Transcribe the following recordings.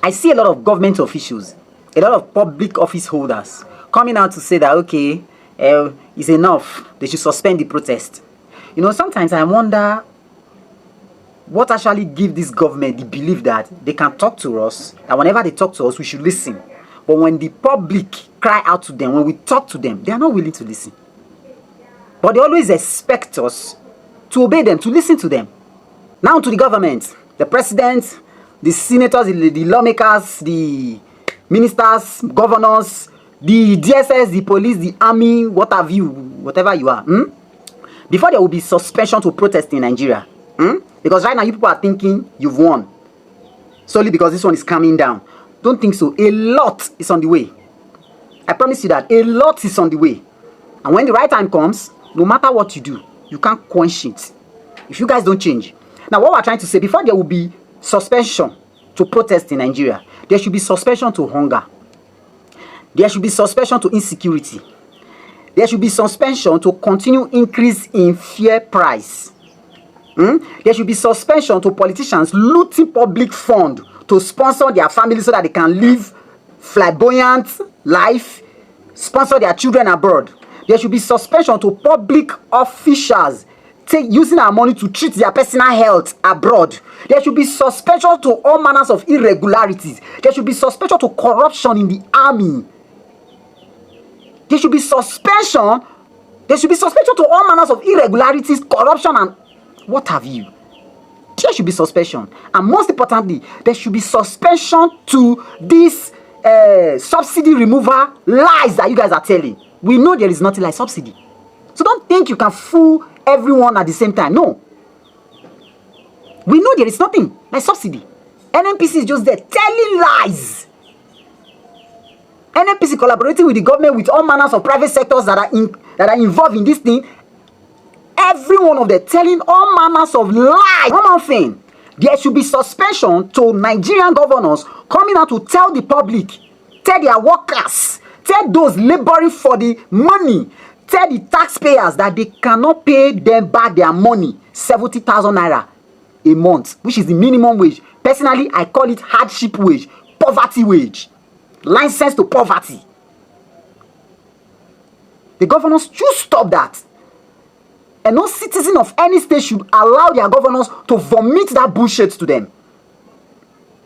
I see a lot of government officials, a lot of public office holders coming out to say that, okay, it's enough. They should suspend the protest. You know, sometimes I wonder what actually gives this government the belief that they can talk to us, and whenever they talk to us, we should listen. But when the public cry out to them, when we talk to them, they are not willing to listen. But they always expect us to obey them, to listen to them. Now to the government, the president, the senators, the lawmakers, the ministers, governors, the DSS, the police, the army, whatever you are. Before there will be suspension to protest in Nigeria. Because right now you people are thinking you've won. Solely because this one is coming down. Don't think so. A lot is on the way. I promise you that a lot is on the way. And when the right time comes, no matter what you do, you can't quench it. If you guys don't change. Now what we're trying to say, before there will be suspension to protest in Nigeria, there should be suspension to hunger. There should be suspension to insecurity. There should be suspension to continue increase in fuel price. There should be suspension to politicians looting public fund to sponsor their families so that they can live flamboyant life, sponsor their children abroad. There should be suspension to public officials using our money to treat their personal health abroad. There should be suspension to all manners of irregularities. There should be suspension to corruption in the army. There should be suspension. There should be suspension to all manners of irregularities, corruption, and what have you. There should be suspension. And most importantly, there should be suspension to this subsidy removal lies that you guys are telling. We know there is nothing like subsidy. So don't think you can fool everyone at the same time. No. We know there is nothing like subsidy. NNPC is just there telling lies. NNPC collaborating with the government, with all manners of private sectors that are involved in this thing. Every one of them telling all manners of lies. One more thing. There should be suspension to Nigerian governors coming out to tell the public, tell their workers, tell those laboring for the money, tell the taxpayers that they cannot pay them back their money, 70,000 naira a month, which is the minimum wage. Personally, I call it hardship wage, poverty wage, license to poverty. The governors should stop that. And no citizen of any state should allow their governors to vomit that bullshit to them.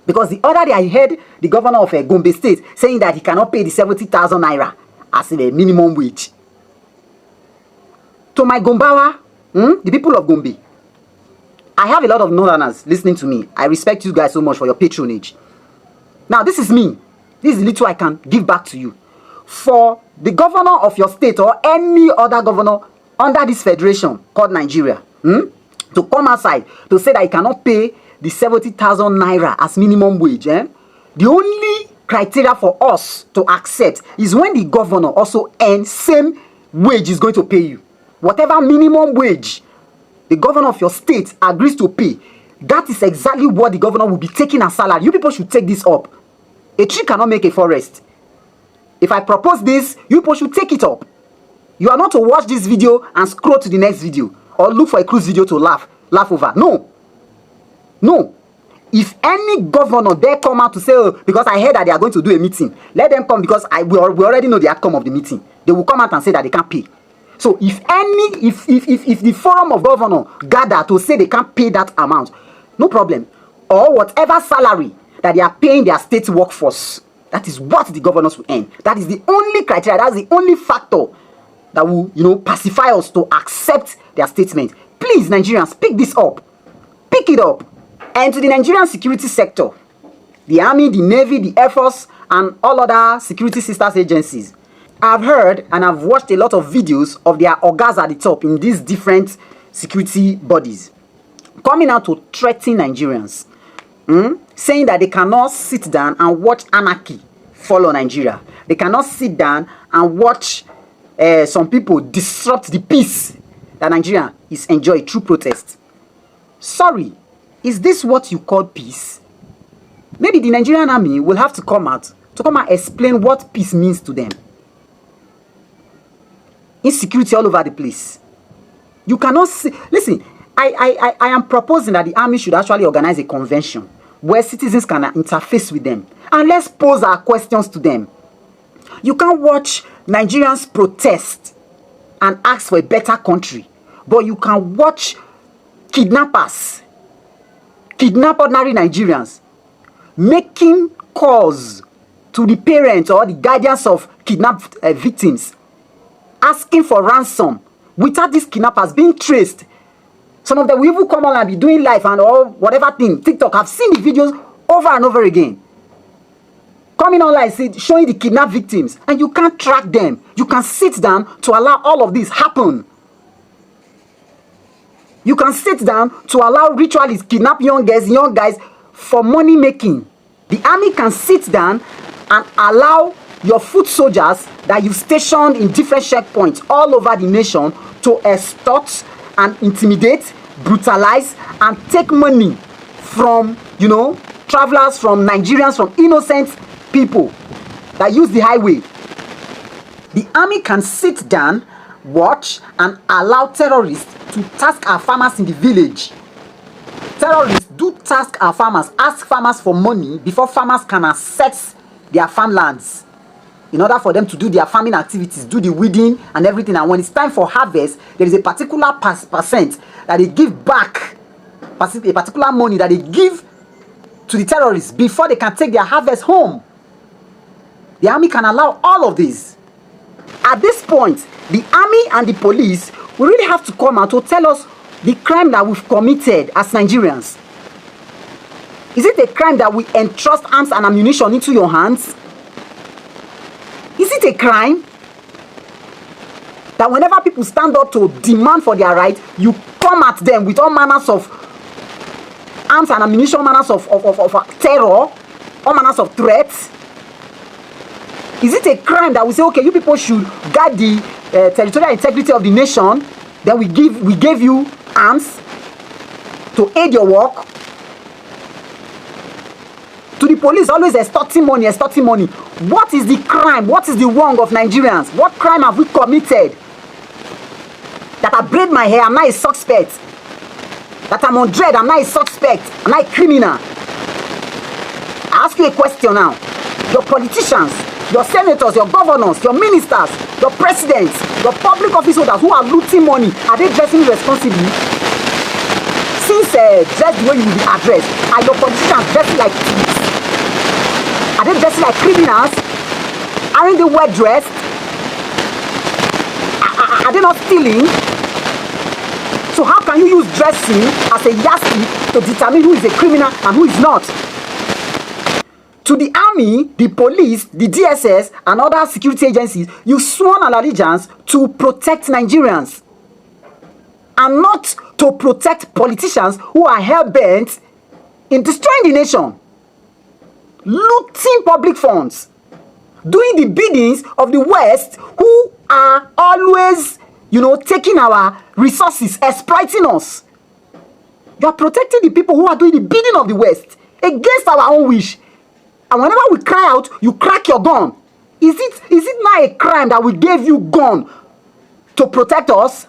Because the other day I heard the governor of Gombe State saying that he cannot pay the 70,000 naira as a minimum wage. To my Gombawa, the people of Gombe, I have a lot of northerners listening to me. I respect you guys so much for your patronage. Now this is me. This is the little I can give back to you. For the governor of your state or any other governor under this federation called Nigeria, to come outside to say that he cannot pay the 70,000 naira as minimum wage, the only criteria for us to accept is when the governor also earns same wage is going to pay you. Whatever minimum wage the governor of your state agrees to pay, that is exactly what the governor will be taking as salary. You people should take this up. A tree cannot make a forest. If I propose this, you people should take it up. You are not to watch this video and scroll to the next video or look for a cruise video to laugh over. No. No. If any governor dare come out to say, oh, because I heard that they are going to do a meeting, let them come, because we already know the outcome of the meeting. They will come out and say that they can't pay. So if the forum of governor gather to say they can't pay that amount, no problem. Or whatever salary that they are paying their state workforce, that is what the governors will earn. That is the only criteria, that's the only factor that will, pacify us to accept their statement. Please, Nigerians, pick this up. Pick it up. And to the Nigerian security sector, the Army, the Navy, the Air Force, and all other security sisters agencies, I've heard and I've watched a lot of videos of their ogas at the top in these different security bodies coming out to threaten Nigerians, saying that they cannot sit down and watch anarchy follow Nigeria. They cannot sit down and watch some people disrupt the peace that Nigeria is enjoying through protest. Sorry, is this what you call peace? Maybe the Nigerian army will have to come out explain what peace means to them. Insecurity all over the place. You cannot see. Listen, I am proposing that the army should actually organize a convention where citizens can interface with them. And let's pose our questions to them. You can't watch Nigerians protest and ask for a better country, but you can watch kidnappers kidnap ordinary Nigerians, making calls to the parents or the guardians of kidnapped victims, asking for ransom without these kidnappers being traced. Some of them will even come on and be doing live and or whatever thing. TikTok, I've seen the videos over and over again. Coming online, showing the kidnapped victims, and you can't track them. You can sit down to allow all of this happen. You can sit down to allow ritualists kidnap young girls, young guys for money making. The army can sit down and allow your foot soldiers that you've stationed in different checkpoints all over the nation to extort and intimidate, brutalize, and take money from, travelers, from Nigerians, from innocent people that use the highway. The army can sit down, watch, and allow terrorists to task our farmers in the village. Terrorists do task our farmers, ask farmers for money before farmers can access their farmlands in order for them to do their farming activities, do the weeding and everything. And when it's time for harvest, there is a particular percent that they give back, a particular money that they give to the terrorists before they can take their harvest home. The army can allow all of this. At this point, the army and the police will really have to come out to tell us the crime that we've committed as Nigerians. Is it a crime that we entrust arms and ammunition into your hands? Is it a crime that whenever people stand up to demand for their right, you come at them with all manners of arms and ammunition, manners of terror, all manners of threats? Is it a crime that we say, okay, you people should guard the territorial integrity of the nation, then we gave you arms to aid your work? To the police, always extorting money, extorting money. What is the crime? What is the wrong of Nigerians? What crime have we committed? That I braid my hair, I'm not a suspect. That I'm on dread, I'm not a suspect. I'm not a criminal. I ask you a question now. Your politicians, your senators, your governors, your ministers, your presidents, your public office holders who are looting money, are they dressing responsibly? Since dress the way you will be addressed, are your politicians dressing like thieves? Are they dressing like criminals? Aren't they well dressed? Are they not stealing? So how can you use dressing as a yardstick to determine who is a criminal and who is not? To the army, the police, the DSS, and other security agencies, you've sworn an allegiance to protect Nigerians and not to protect politicians who are hell-bent in destroying the nation, looting public funds, doing the biddings of the West, who are always, taking our resources, exploiting us. You are protecting the people who are doing the bidding of the West against our own wish. And whenever we cry out, you crack your gun. Is it not a crime that we gave you gun to protect us,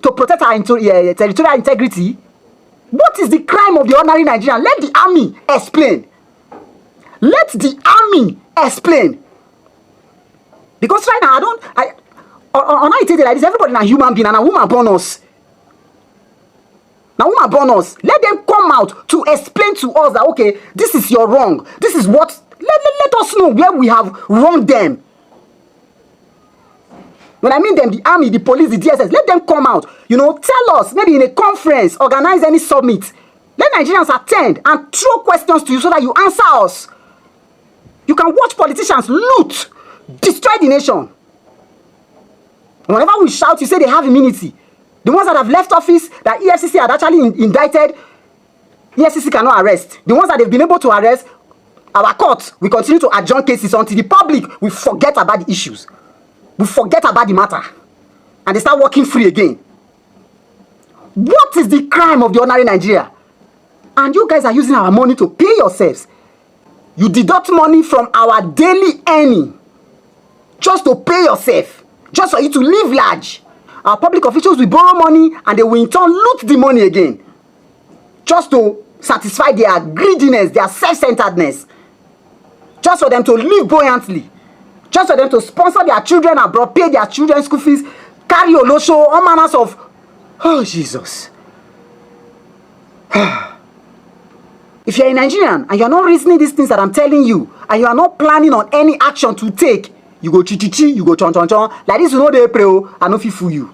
to protect our territorial integrity? What is the crime of the ordinary Nigerian? Let the army explain. Let the army explain. Because right now, on I tell you like this, everybody is a human being and a woman born us. Now, woman born us. Let them come out to explain to us that, okay, this is your wrong. This is what, let us know where we have wronged them. When I mean them, the army, the police, the DSS, let them come out. Tell us, maybe in a conference, organize any summit. Let Nigerians attend and throw questions to you so that you answer us. You can watch politicians loot, destroy the nation. Whenever we shout, you say they have immunity. The ones that have left office, that EFCC had actually indicted, EFCC cannot arrest. The ones that they've been able to arrest, our courts will continue to adjourn cases until the public will forget about the issues. We forget about the matter. And they start working free again. What is the crime of the ordinary Nigeria? And you guys are using our money to pay yourselves. You deduct money from our daily earning just to pay yourself, just for you to live large. Our public officials will borrow money and they will in turn loot the money again, just to satisfy their greediness, their self-centeredness, just for them to live buoyantly, just for them to sponsor their children abroad, pay their children's school fees, carry olosho, all manners of, oh Jesus. If you're a Nigerian and you're not reasoning these things that I'm telling you, and you are not planning on any action to take, you go chi chi chi, you go chon chon chon, like this you know they pray, I no fit fool you.